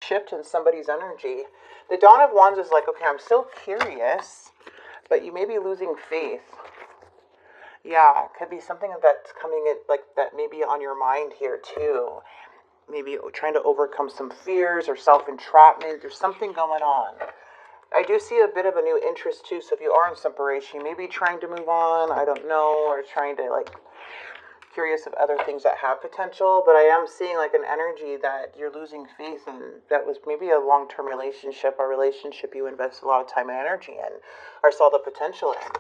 shift in somebody's energy. The Dawn of Wands is like, okay, I'm still curious, but you may be losing faith. Yeah, it could be something that's coming in, like that may be on your mind here too. Maybe trying to overcome some fears or self-entrapment. There's something going on. I do see a bit of a new interest too. So if you are in separation, you may be trying to move on, I don't know, or trying to like curious of other things that have potential. But I am seeing like an energy that you're losing faith in, that was maybe a long-term relationship, a relationship you invested a lot of time and energy in, or saw the potential in.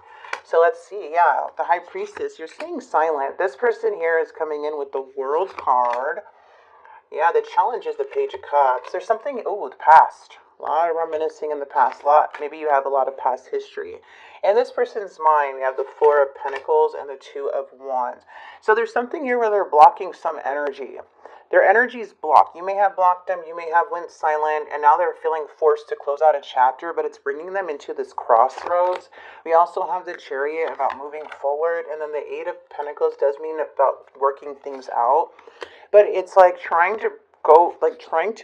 So let's see. Yeah, the High Priestess, you're staying silent. This person here is coming in with the World card. Yeah, the challenge is the Page of Cups. There's something, the past. A lot of reminiscing in the past. Maybe you have a lot of past history. In this person's mind, we have the Four of Pentacles and the Two of Wands. So there's something here where they're blocking some energy. Their energy is blocked. You may have blocked them. You may have went silent. And now they're feeling forced to close out a chapter. But it's bringing them into this crossroads. We also have the Chariot about moving forward. And then the Eight of Pentacles does mean about working things out. But it's like trying to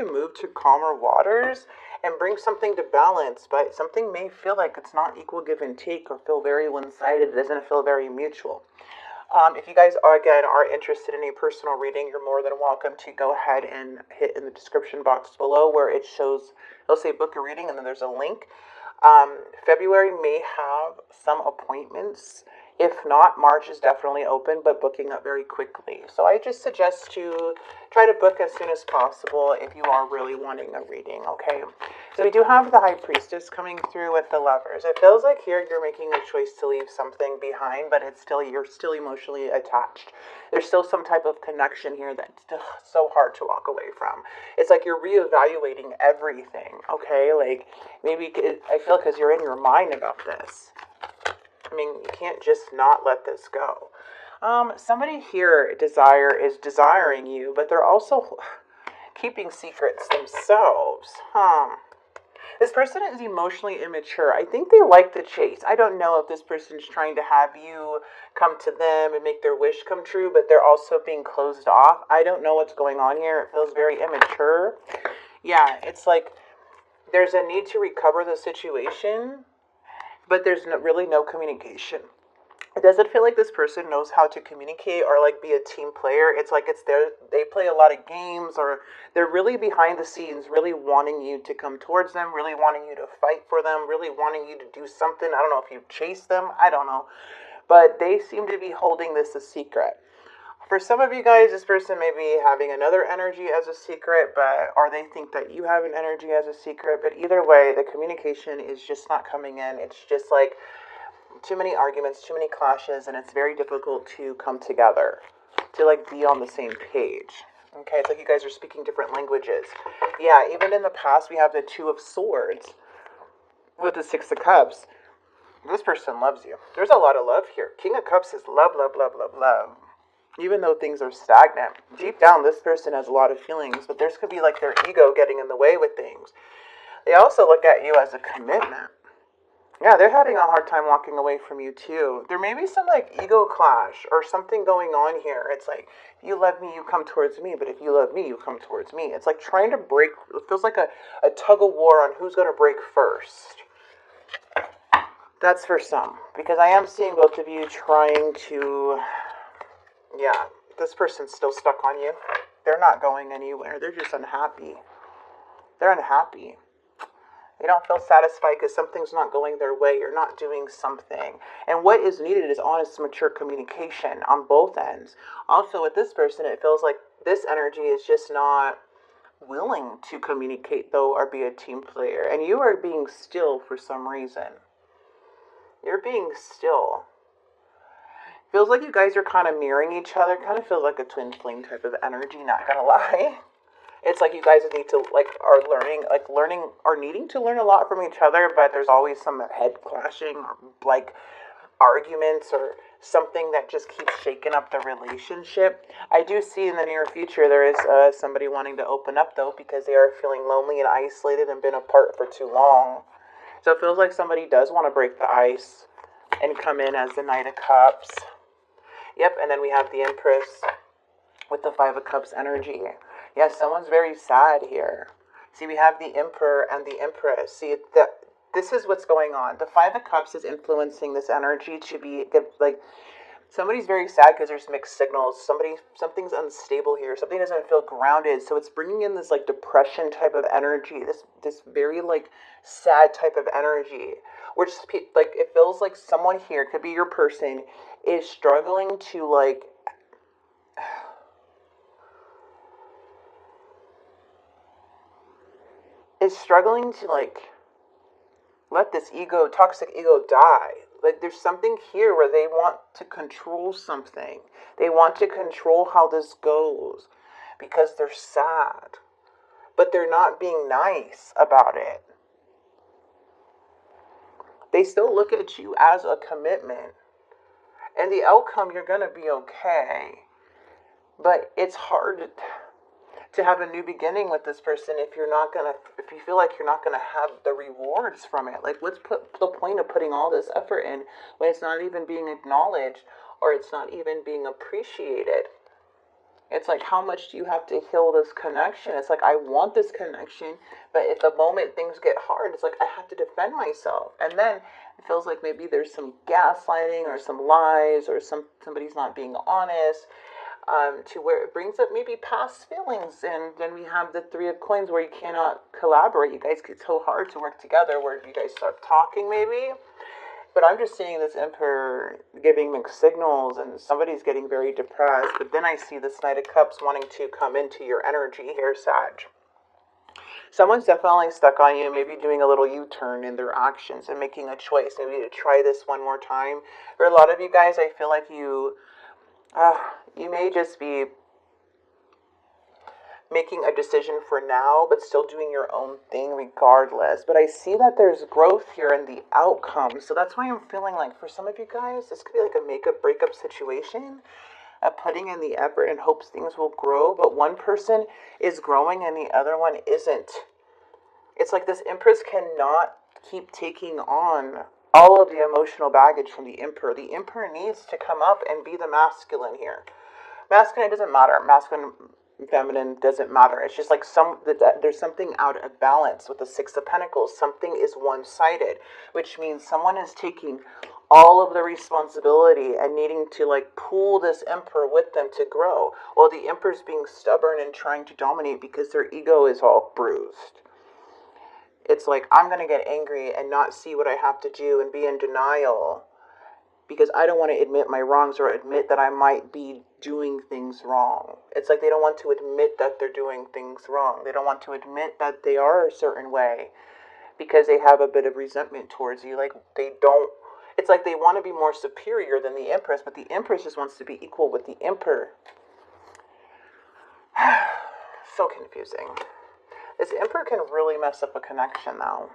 move to calmer waters and bring something to balance. But something may feel like it's not equal give and take, or feel very one-sided. It doesn't feel very mutual. If you guys are interested in a personal reading, you're more than welcome to go ahead and hit in the description box below where it shows, it'll say book a reading, and then there's a link. February may have some appointments. If not, March is definitely open, but booking up very quickly. So I just suggest to try to book as soon as possible if you are really wanting a reading, okay? So we do have the High Priestess coming through with the Lovers. It feels like here you're making a choice to leave something behind, but you're still emotionally attached. There's still some type of connection here that's so hard to walk away from. It's like you're reevaluating everything, okay? Like maybe I feel because you're in your mind about this. I mean, you can't just not let this go. Somebody here is desiring you, but they're also keeping secrets themselves. This person is emotionally immature. I think they like the chase. I don't know if this person's trying to have you come to them and make their wish come true, but they're also being closed off. I don't know what's going on here. It feels very immature. Yeah, it's like there's a need to recover the situation, but there's really no communication. It doesn't feel like this person knows how to communicate or like be a team player. It's like they play a lot of games, or they're really behind the scenes, really wanting you to come towards them, really wanting you to fight for them, really wanting you to do something. I don't know if you chase them. I don't know. But they seem to be holding this a secret. For some of you guys, this person may be having another energy as a secret, or they think that you have an energy as a secret. But either way, the communication is just not coming in. It's just like too many arguments, too many clashes, and it's very difficult to come together, to like be on the same page. Okay, it's like you guys are speaking different languages. Yeah, even in the past, we have the Two of Swords with the Six of Cups. This person loves you. There's a lot of love here. King of Cups is love, love, love, love, love. Even though things are stagnant, deep down, this person has a lot of feelings, but there's could be like their ego getting in the way with things. They also look at you as a commitment. Yeah, they're having a hard time walking away from you too. There may be some like ego clash or something going on here. It's like, if you love me, you come towards me, but if you love me, you come towards me. It's like trying to break, it feels like a tug of war on who's going to break first. That's for some, because I am seeing both of you trying to... Yeah, this person's still stuck on you. They're not going anywhere. They're just unhappy. They're unhappy. They don't feel satisfied because something's not going their way. You're not doing something. And what is needed is honest, mature communication on both ends. Also, with this person, it feels like this energy is just not willing to communicate, though, or be a team player. And you are being still for some reason. You're being still. Feels like you guys are kind of mirroring each other. Kind of feels like a twin flame type of energy, not gonna lie. It's like you guys need to, are needing to learn a lot from each other, but there's always some head clashing or like arguments or something that just keeps shaking up the relationship. I do see in the near future there is somebody wanting to open up though, because they are feeling lonely and isolated and been apart for too long. So it feels like somebody does want to break the ice and come in as the Knight of Cups. Yep, and then we have the Empress with the Five of Cups energy. Yeah, someone's very sad here. See, we have the Emperor and the Empress. See, this is what's going on. The Five of Cups is influencing this energy to be like, somebody's very sad because there's mixed signals. Something's unstable here. Something doesn't feel grounded. So it's bringing in this like depression type of energy. This very like sad type of energy. Which like it feels like someone here, could be your person, is struggling to like let this toxic ego die. Like there's something here where they want to control something. They want to control how this goes because they're sad. But they're not being nice about it. They still look at you as a commitment. And the outcome, you're going to be okay. But it's hard to have a new beginning with this person if you feel like you're not gonna have the rewards from it. Like, what's the point of putting all this effort in when it's not even being acknowledged or it's not even being appreciated? It's like, how much do you have to heal this connection? It's like, I want this connection, but at the moment things get hard, it's like I have to defend myself. And then it feels like maybe there's some gaslighting or some lies or somebody's not being honest. To where it brings up maybe past feelings, and then we have the Three of Coins where you cannot collaborate. You guys get so hard to work together where you guys start talking maybe. But I'm just seeing this Emperor giving mixed signals, and somebody's getting very depressed. But then I see this Knight of Cups wanting to come into your energy here, Sag. Someone's definitely stuck on you, maybe doing a little U-turn in their actions and making a choice, maybe to try this one more time. For a lot of you guys, I feel like you may just be making a decision for now, but still doing your own thing regardless. But I see that there's growth here in the outcome. So that's why I'm feeling like for some of you guys, this could be like a make-up, breakup situation. Putting in the effort in hopes things will grow. But one person is growing and the other one isn't. It's like this Empress cannot keep taking on all of the emotional baggage from the Emperor. The Emperor needs to come up and be the masculine here. Masculine doesn't matter. Masculine, feminine doesn't matter. It's just like there's something out of balance with the Six of Pentacles. Something is one-sided, which means someone is taking all of the responsibility and needing to like pull this Emperor with them to grow, while the Emperor's being stubborn and trying to dominate because their ego is all bruised. It's like, I'm going to get angry and not see what I have to do and be in denial because I don't want to admit my wrongs or admit that I might be doing things wrong. It's like they don't want to admit that they're doing things wrong. They don't want to admit that they are a certain way because they have a bit of resentment towards you. Like it's like they want to be more superior than the Empress, but the Empress just wants to be equal with the Emperor. So confusing. This Emperor can really mess up a connection, though.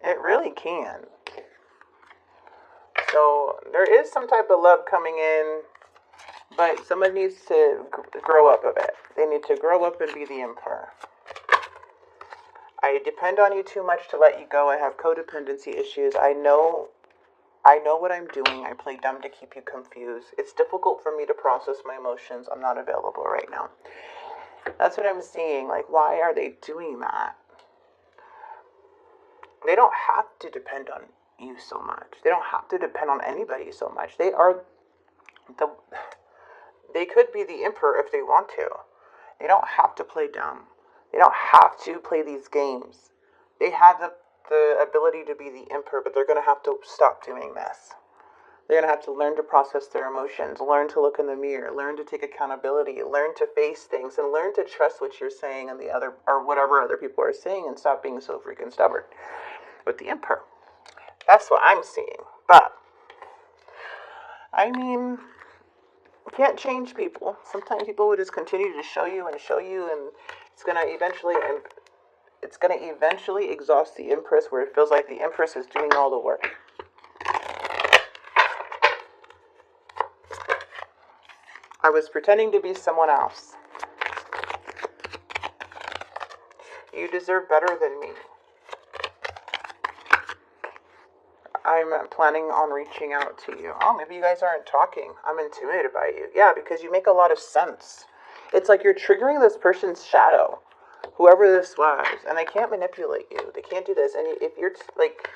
It really can. So there is some type of love coming in, but someone needs to grow up a bit. They need to grow up and be the Emperor. I depend on you too much to let you go. I have codependency issues. I know what I'm doing. I play dumb to keep you confused. It's difficult for me to process my emotions. I'm not available right now. That's what I'm seeing. Like, why are they doing that? They don't have to depend on you so much. They don't have to depend on anybody so much. They could be the Emperor if they want to. They don't have to play dumb. They don't have to play these games. They have the ability to be the Emperor, but they're going to have to stop doing this. They're going to have to learn to process their emotions, learn to look in the mirror, learn to take accountability, learn to face things, and learn to trust what you're saying and the other, or whatever other people are saying, and stop being so freaking stubborn with the Emperor. That's what I'm seeing. But, I mean, you can't change people. Sometimes people will just continue to show you, and it's going to eventually exhaust the Empress, where it feels like the Empress is doing all the work. I was pretending to be someone else. You deserve better than me. I'm planning on reaching out to you. Oh, maybe you guys aren't talking. I'm intimidated by you. Yeah, because you make a lot of sense. It's like you're triggering this person's shadow. whoever this was, and they can't manipulate you. They can't do this. And if you're like,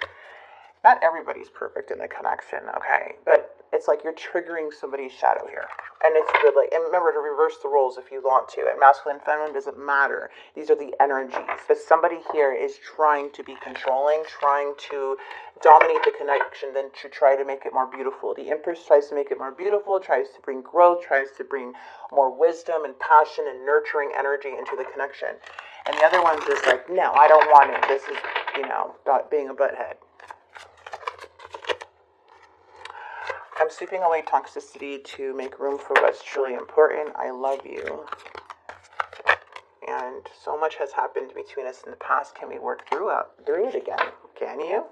not everybody's perfect in the connection, okay? But it's like you're triggering somebody's shadow here. And it's good, like, and remember to reverse the roles if you want to. And masculine, feminine doesn't matter. These are the energies. But somebody here is trying to be controlling, trying to dominate the connection, then to try to make it more beautiful. The Empress tries to make it more beautiful, tries to bring growth, tries to bring more wisdom and passion and nurturing energy into the connection. And the other one's just like, no, I don't want it. This is, about being a butthead. I'm sweeping away toxicity to make room for what's truly important. I love you. And so much has happened between us in the past. Can we work through it again? Can you?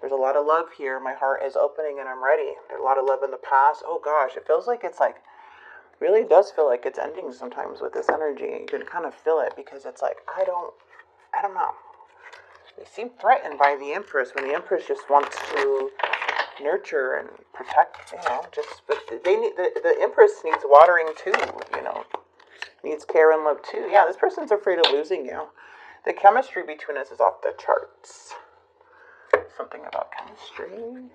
There's a lot of love here. My heart is opening and I'm ready. There's a lot of love in the past. Oh gosh, it feels like it's like, really does feel like it's ending sometimes with this energy. You can kind of feel it because it's like, I don't know. They seem threatened by the Empress when the Empress just wants to nurture and protect, but they need, the Empress needs watering too, needs care and love too. Yeah, this person's afraid of losing you. The chemistry between us is off the charts. Something about chemistry.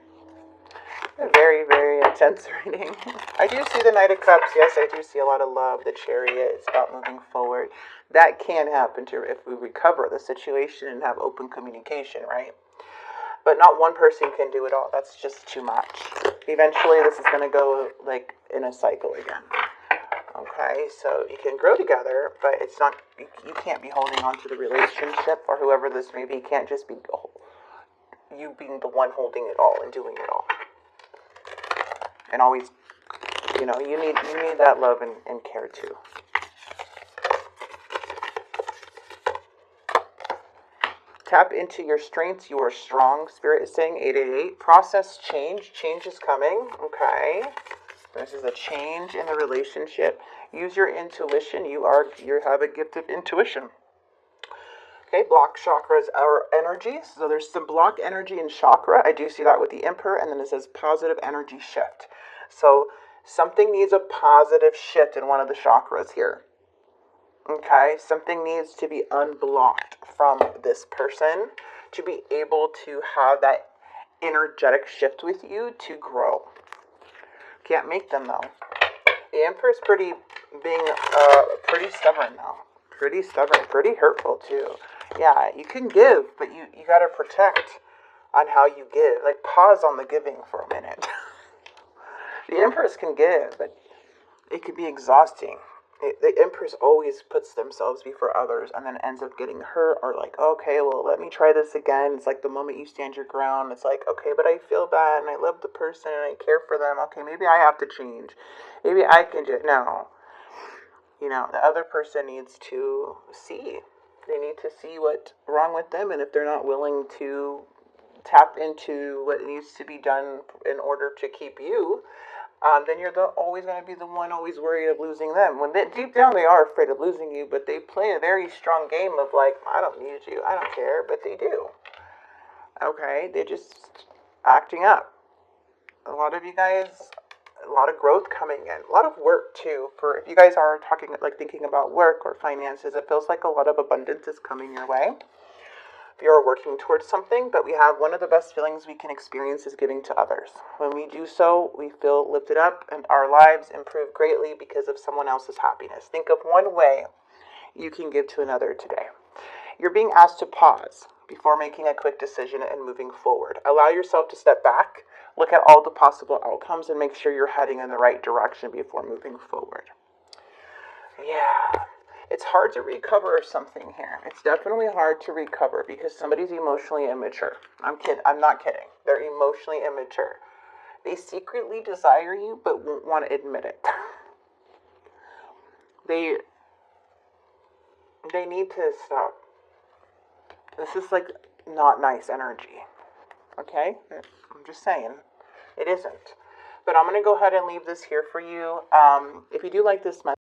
A very, very intense reading. I do see the Knight of Cups. Yes, I do see a lot of love. The Chariot is about moving forward. That can happen if we recover the situation and have open communication, right? But not one person can do it all. That's just too much. Eventually, this is going to go like in a cycle again. Okay, so you can grow together, but it's not. You can't be holding on to the relationship or whoever this may be. It can't just be you being the one holding it all and doing it all. And always, you need that love and care too. Tap into your strengths. You are strong. Spirit is saying 888. Process change. Change is coming. Okay. This is a change in the relationship. Use your intuition. You have a gift of intuition. Okay. Block chakras are energies. So there's some block energy in chakra. I do see that with the Emperor. And then it says positive energy shift. So something needs a positive shift in one of the chakras here. Okay, something needs to be unblocked from this person to be able to have that energetic shift with you to grow. Can't make them though. The Emperor's pretty stubborn though. Pretty stubborn, pretty hurtful too. Yeah, you can give, but you got to protect on how you give. Like pause on the giving for a minute. The Empress can give, but it can be exhausting. The Empress always puts themselves before others and then ends up getting hurt or like, okay, well, let me try this again. It's like the moment you stand your ground, it's like, okay, but I feel bad and I love the person and I care for them. Okay, maybe I have to change. Maybe I can just, no. The other person needs to see. They need to see what's wrong with them. And if they're not willing to tap into what needs to be done in order to keep you, then you're always going to be the one always worried of losing them. When deep down they are afraid of losing you, but they play a very strong game of like, I don't need you, I don't care, but they do. Okay, they're just acting up. A lot of you guys, a lot of growth coming in, a lot of work too. For if you guys are thinking about work or finances, it feels like a lot of abundance is coming your way. You're working towards something, but we have one of the best feelings we can experience is giving to others. When we do so, we feel lifted up and our lives improve greatly because of someone else's happiness. Think of one way you can give to another today. You're being asked to pause before making a quick decision and moving forward. Allow yourself to step back, look at all the possible outcomes, and make sure you're heading in the right direction before moving forward. Yeah. It's hard to recover something here. It's definitely hard to recover because somebody's emotionally immature. I'm not kidding. They're emotionally immature. They secretly desire you but won't want to admit it. They need to stop. This is like not nice energy. Okay? I'm just saying. It isn't. But I'm going to go ahead and leave this here for you. If you do like this message,